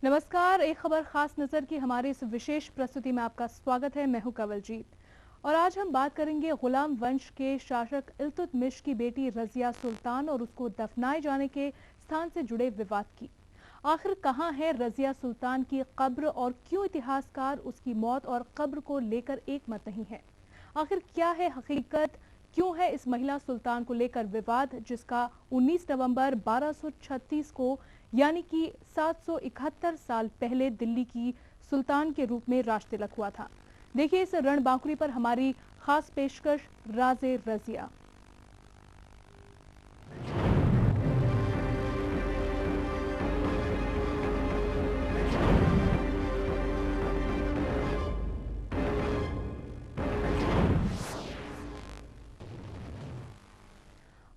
नमस्कार, एक खबर खास नजर की हमारी इस विशेष प्रस्तुति में आपका स्वागत है। मैं हूं कवलजीत और आज हम बात करेंगे गुलाम वंश के शासक इल्तुतमिश की बेटी रजिया सुल्तान और उसको दफनाए जाने के स्थान से जुड़े विवाद की। आखिर कहां है रजिया सुल्तान की कब्र और क्यों इतिहासकार उसकी मौत और कब्र को लेकर एक मत नहीं है? आखिर क्या है हकीकत? क्यों है इस महिला सुल्तान को लेकर विवाद, जिसका 19 नवंबर 1236 को यानी कि 771 साल पहले दिल्ली की सुल्तान के रूप में राज तिलक हुआ था? देखिए इस रणबांकुरी पर हमारी खास पेशकश राज़े रजिया।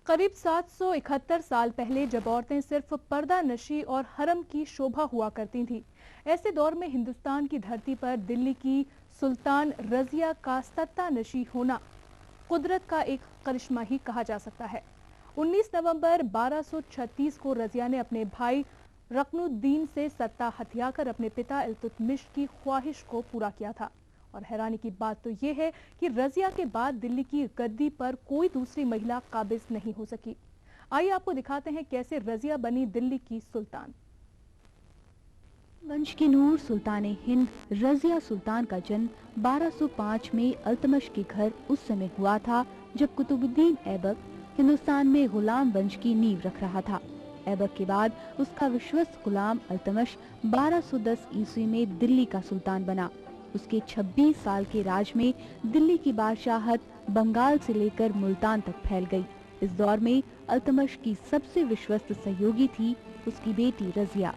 करीब 771 साल पहले जब औरतें सिर्फ पर्दा नशी और हरम की शोभा हुआ करती थीं, ऐसे दौर में हिंदुस्तान की धरती पर दिल्ली की सुल्तान रजिया का सत्ता नशी होना कुदरत का एक करिश्मा ही कहा जा सकता है। 19 नवंबर 1236 को रजिया ने अपने भाई रकनुद्दीन से सत्ता हथियाकर अपने पिता इल्तुतमिश की ख्वाहिश को पूरा किया था। और हैरानी की बात तो ये है कि रजिया के बाद दिल्ली की गद्दी पर कोई दूसरी महिला काबिज नहीं हो सकी। आइए आपको दिखाते हैं कैसे रजिया बनी दिल्ली की सुल्तान। वंश की नूर सुल्तान हिंद रजिया सुल्तान का जन्म 1205 में अल्तमश के घर उस समय हुआ था जब कुतुबुद्दीन ऐबक हिंदुस्तान में गुलाम वंश की नींव रख रहा था। ऐबक के बाद उसका विश्वस्त गुलाम अल्तमश 1210 ईस्वी में दिल्ली का सुल्तान बना। उसके 26 साल के राज में दिल्ली की बादशाहत बंगाल से लेकर मुल्तान तक फैल गई। इस दौर में अल्तमश की सबसे विश्वस्त सहयोगी थी उसकी बेटी रजिया।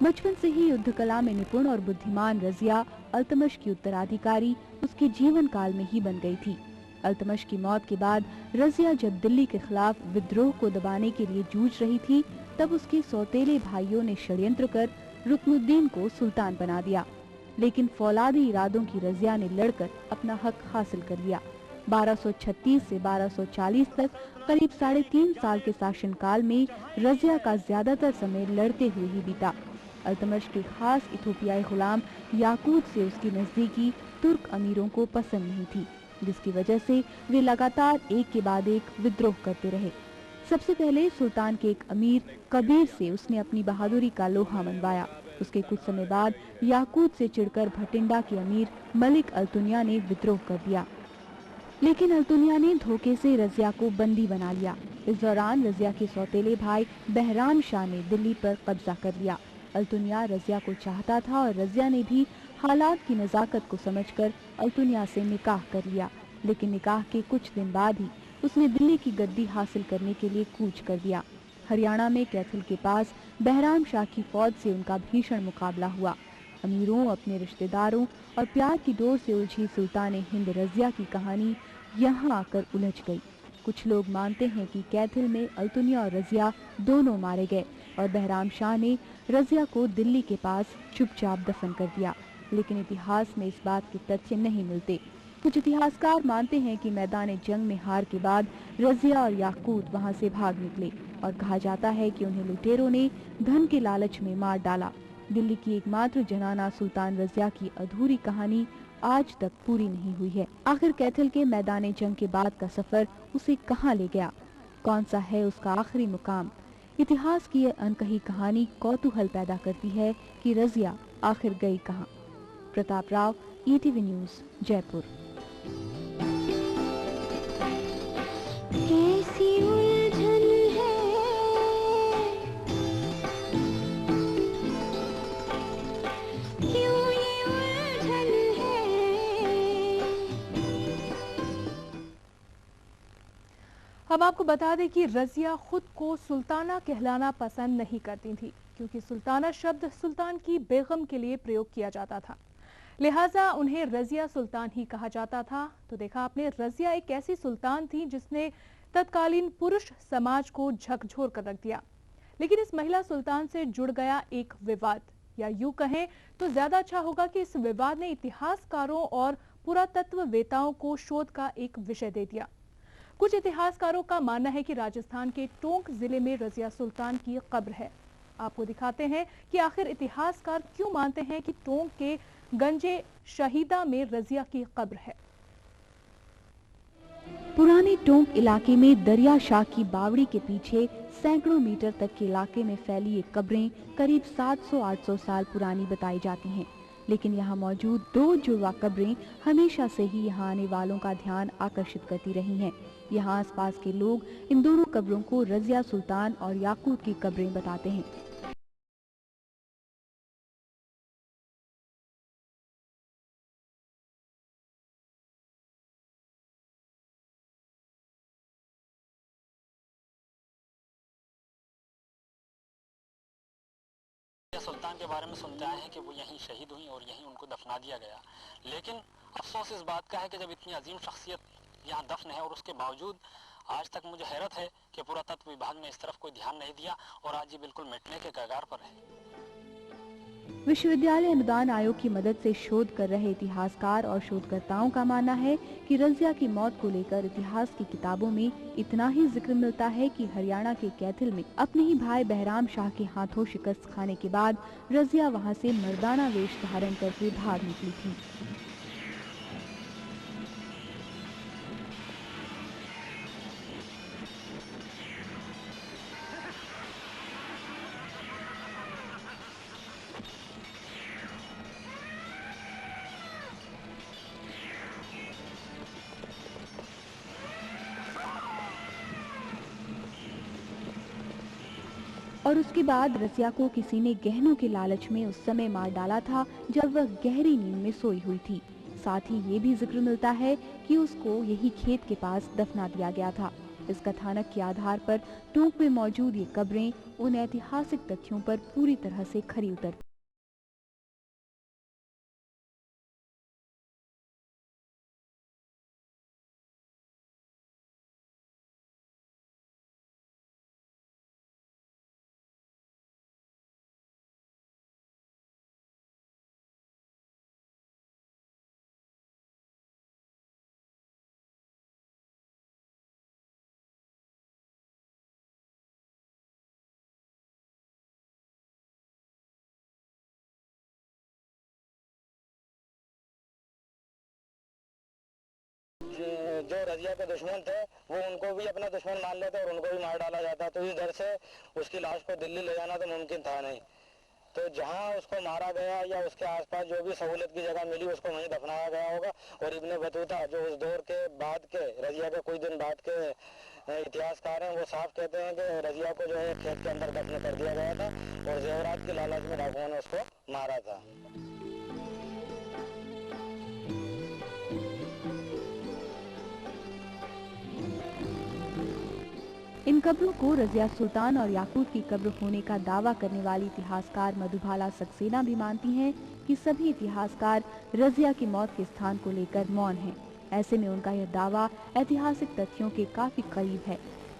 बचपन से ही युद्ध कला में निपुण और बुद्धिमान रजिया अल्तमश की उत्तराधिकारी उसके जीवन काल में ही बन गई थी। अल्तमश की मौत के बाद रजिया जब दिल्ली के खिलाफ विद्रोह को दबाने के लिए जूझ रही थी, तब उसके सौतेले भाइयों ने षड्यंत्र कर रुकनुद्दीन को सुल्तान बना दिया। लेकिन फौलादी इरादों की रजिया ने लड़कर अपना हक हासिल कर लिया। 1236 से 1240 तक करीब 3.5 साल के शासनकाल में रजिया का ज्यादातर समय लड़ते हुए ही बीता। अल्तमश के खास इथोपियाई गुलाम याकूत से उसकी नजदीकी तुर्क अमीरों को पसंद नहीं थी, जिसकी वजह से वे लगातार एक के बाद एक विद्रोह करते रहे। सबसे पहले सुल्तान के एक अमीर कबीर से उसने अपनी बहादुरी का लोहा मनवाया। उसके कुछ समय बाद याकूत से चिढ़कर भटिंडा के अमीर मलिक अल्तुनिया ने विद्रोह कर दिया, लेकिन अल्तुनिया ने धोखे से रजिया को बंदी बना लिया। इस दौरान रजिया के सौतेले भाई बहराम शाह ने दिल्ली पर कब्जा कर लिया। अल्तुनिया रजिया को चाहता था और रजिया ने भी हालात की नजाकत को समझकर अल्तुनिया से निकाह कर लिया, लेकिन निकाह के कुछ दिन बाद ही उसने दिल्ली की गद्दी हासिल करने के लिए कूच कर दिया। हरियाणा में कैथल के पास बहराम शाह की फौज से उनका भीषण मुकाबला हुआ। अमीरों, अपने रिश्तेदारों और प्यार की डोर से उलझी सुल्तान हिंद रजिया की कहानी यहाँ आकर उलझ गई। कुछ लोग मानते हैं कि कैथल में अल्तुनिया और रजिया दोनों मारे गए और बहराम शाह ने रजिया को दिल्ली के पास चुपचाप दफन कर दिया, लेकिन इतिहास में इस बात के तथ्य नहीं मिलते। कुछ इतिहासकार मानते हैं कि मैदान जंग में हार के बाद रजिया और याकूत वहां से भाग निकले और कहा जाता है कि उन्हें लुटेरों ने धन के लालच में मार डाला। दिल्ली की एकमात्र जनाना सुल्तान रजिया की अधूरी कहानी आज तक पूरी नहीं हुई है। आखिर कैथल के मैदान जंग के बाद का सफर उसे कहां ले गया? कौन सा है उसका आखिरी मुकाम? इतिहास की यह अनकही कहानी कौतूहल पैदा करती है कि रजिया आखिर गई कहां? Pratap Rao, ETV news, Jaipur. कैसी उलझन है, क्यों ये उलझन है। हम आपको बता दें कि रजिया खुद को सुल्ताना कहलाना पसंद नहीं करती थी, क्योंकि सुल्ताना शब्द सुल्तान की बेगम के लिए प्रयोग किया जाता था, लिहाजा उन्हें रजिया सुल्तान ही कहा जाता था। तो देखा आपने, रजिया एक ऐसी सुल्तान थी जिसने तत्कालीन पुरुष समाज को झकझोर कर रख दिया। लेकिन इस महिला सुल्तान से जुड़ गया एक विवाद, या यूं कहें तो ज्यादा अच्छा होगा कि इस विवाद ने इतिहासकारों और पुरातत्ववेताओं को शोध का एक विषय दे दिया। कुछ इतिहासकारों का मानना है कि राजस्थान के टोंक जिले में रजिया सुल्तान की कब्र है। आपको दिखाते हैं कि आखिर इतिहासकार क्यों मानते हैं कि टोंक के गंजे शहीदा में रजिया की कब्र है। पुराने टोंक इलाके में दरिया शाह की बावड़ी के पीछे सैकड़ों मीटर तक के इलाके में फैली ये कब्रें करीब 700-800 साल पुरानी बताई जाती हैं। लेकिन यहाँ मौजूद 2 जुड़वा कब्रें हमेशा से ही यहाँ आने वालों का ध्यान आकर्षित करती रही हैं। यहाँ आसपास के लोग इन दोनों कब्रों को रजिया सुल्तान और याकूत की कब्रें बताते हैं। सुल्तान के बारे में सुनते आए हैं कि वो यहीं शहीद हुई और यहीं उनको दफना दिया गया। लेकिन अफसोस इस बात का है कि जब इतनी अजीम शख्सियत यहाँ दफन है और उसके बावजूद आज तक मुझे हैरत है कि पुरातत्व विभाग ने इस तरफ कोई ध्यान नहीं दिया और आज ये बिल्कुल मिटने के कगार पर है। विश्वविद्यालय अनुदान आयोग की मदद से शोध कर रहे इतिहासकार और शोधकर्ताओं का मानना है कि रजिया की मौत को लेकर इतिहास की किताबों में इतना ही जिक्र मिलता है कि हरियाणा के कैथिल में अपने ही भाई बहराम शाह के हाथों शिकस्त खाने के बाद रजिया वहां से मर्दाना वेश धारण करके भाग निकली थी। और उसके बाद रजिया को किसी ने गहनों के लालच में उस समय मार डाला था जब वह गहरी नींद में सोई हुई थी। साथ ही ये भी जिक्र मिलता है कि उसको यही खेत के पास दफना दिया गया था। इस कथानक के आधार पर टोंक में मौजूद ये कब्रें उन ऐतिहासिक तथ्यों पर पूरी तरह से खरी उतरती। जो रजिया के दुश्मन थे वो उनको भी अपना दुश्मन मान लेते और उनको भी मार डाला जाता। तो इस डर से उसकी लाश को दिल्ली ले जाना तो मुमकिन था नहीं। तो जहाँ उसको मारा गया या उसके आसपास जो भी सहूलत की जगह मिली उसको वहीं दफनाया गया होगा। और इब्ने बतूता जो उस दौर के बाद के रजिया के कुछ दिन बाद के इतिहासकार हैं वो साफ कहते हैं कि रजिया को जो है खेत के अंदर दफन कर दिया गया था और जेवरात की लालच में डाकुओं ने उसको मारा था। इन कब्रों को रजिया सुल्तान और याकूत की कब्र होने का दावा करने वाली इतिहासकार मधुबाला सक्सेना भी मानती हैं कि सभी इतिहासकार रजिया की मौत के स्थान को लेकर मौन हैं। ऐसे में उनका यह दावा ऐतिहासिक तथ्यों के काफी करीब है।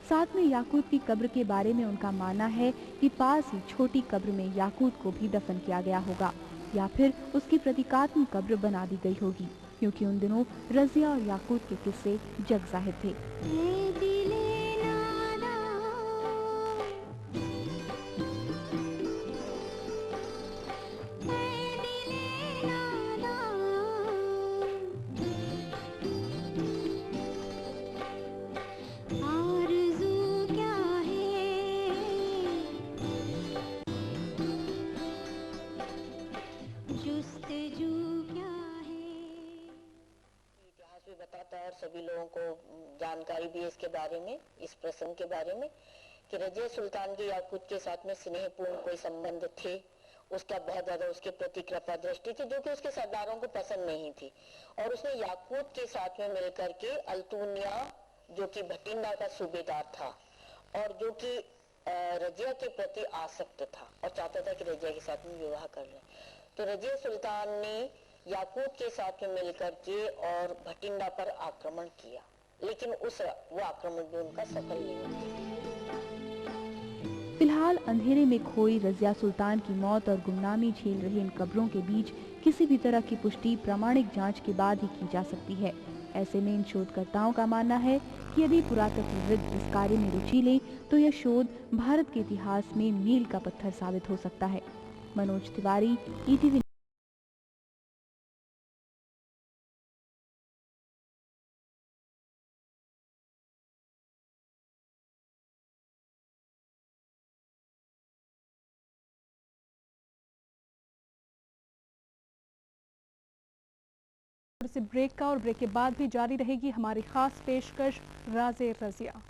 साथ में याकूत की कब्र के बारे में उनका मानना है कि पास ही छोटी कब्र में याकूत को भी दफन किया गया होगा या फिर उसकी प्रतीकात्मक कब्र बना दी गई होगी, क्योंकि उन दिनों रजिया और याकूत के किस्से जग जाहिर थे। और सभी लोगों को जानकारी भी है इसके बारे में, इस प्रसंग के बारे में कि रजिया सुल्तान के याकूत के साथ में स्नेहपूर्ण कोई संबंध थे। उसका बहुत ज्यादा उसके प्रति कृपा दृष्टि थी जो कि उसके सरदारों को पसंद नहीं थी। और उसने याकूत के साथ में मिलकर के अल्तुनिया जो कि भटिंडा का सूबेदार था और जो कि रजिया के प्रति आसक्त था और चाहता था कि रजिया के साथ में विवाह कर ले। तो रजिया सुल्तान ने याकूत के साथ में मिलकर के और भटिंडा पर आक्रमण किया, लेकिन वो आक्रमण भी उनका सफल नहीं हुआ। फिलहाल अंधेरे में खोई रजिया सुल्तान की मौत और गुमनामी झेल रही इन कब्रों के बीच किसी भी तरह की पुष्टि प्रामाणिक जांच के बाद ही की जा सकती है। ऐसे में इन शोधकर्ताओं का मानना है कि यदि पुरातत्वविद इस कार्य में रुचि लें तो यह शोध भारत के इतिहास में मील का पत्थर साबित हो सकता है। मनोज तिवारी, ETV। ब्रेक का और ब्रेक के बाद भी जारी रहेगी हमारी खास पेशकश राज़े रज़िया।